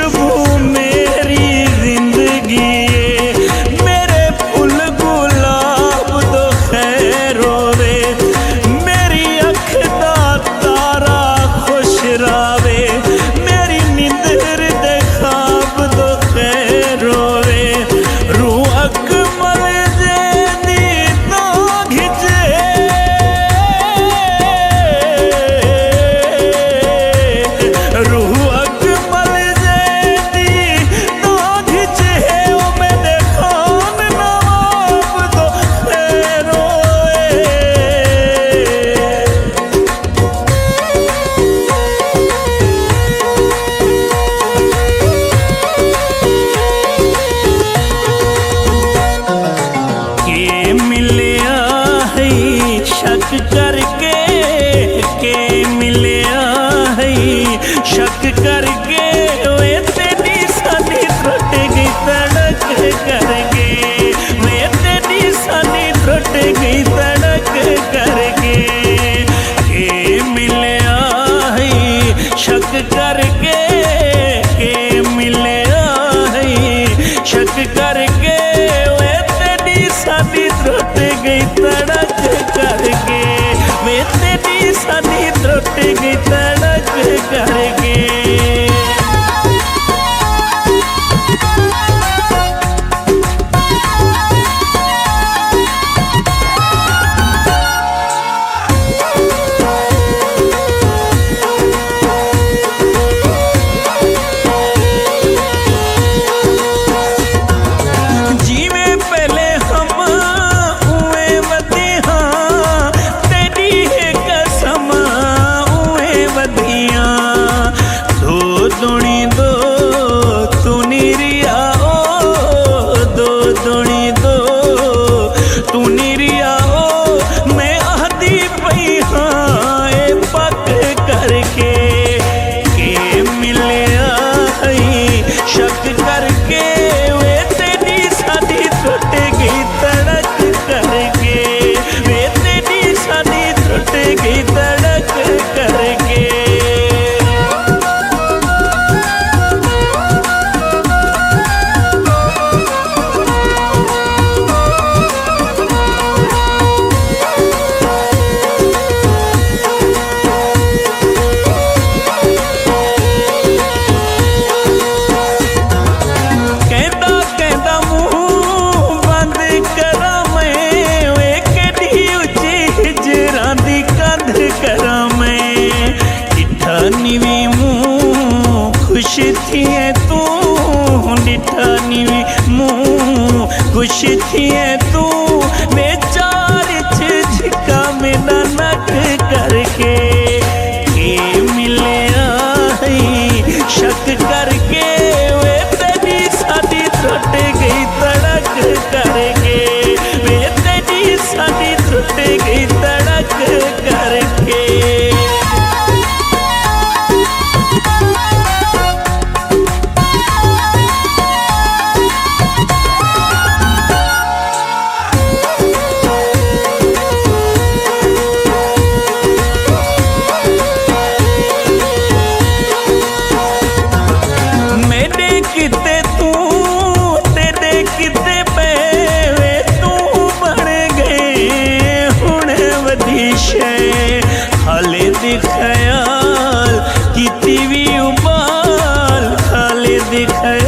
खुशबू मेरी जिंदगी मेरे फुल गुलाब दो खैर होवे मेरी अख दा तारा खुश रावे मेरी नींदर दे ख्वाब दो खैर होवे रूह अकमल जेदी तो घिचे रूह अकमल जेदी तो घिचे ओ मेरे खान नवाब दो खैर होवे के मिलया है शक करके के मिलया है शक करके वे तेरी सानी टूट गई तड़क करके वे तेरी सानी टूट गई तड़क करके के मिलया है शक करके के मिलया है शक करके वे तेरी सानी टूट गई तड़क करके वे तेरी सानी टूट गई तड़क करके जीवे पहले हम उए वधिया तेरी है कसम उए वधिया दो दुनी दो तू निरिया ओ दो दुनी दो तू निरिया ओ मैं आहदी पई हाँ ए पक करके के मिलया है शक करके वे तेरी सानी टूट गई तड़क करके वे तेरी सानी टूट गई तड़क करके कहता कहता मुंह बंद करा मैं वे केडी उची हिजरां दी कंध करा मैं डिठा नीवी मुंह खुश थी है तू डिठा नीवी मुंह खुश थी है तू मैं चार झिझका मेरा नक करके के मिलया है शक करके वे तेरी सानी टूट गई तड़क करके वे तेरी सानी टूट गई तड़क करके मेरे किते तू तेरे किते पे वे तू बन गए हुण वधीशे हाले दी ख्याल किती भी उबाल हाले दी ख्याल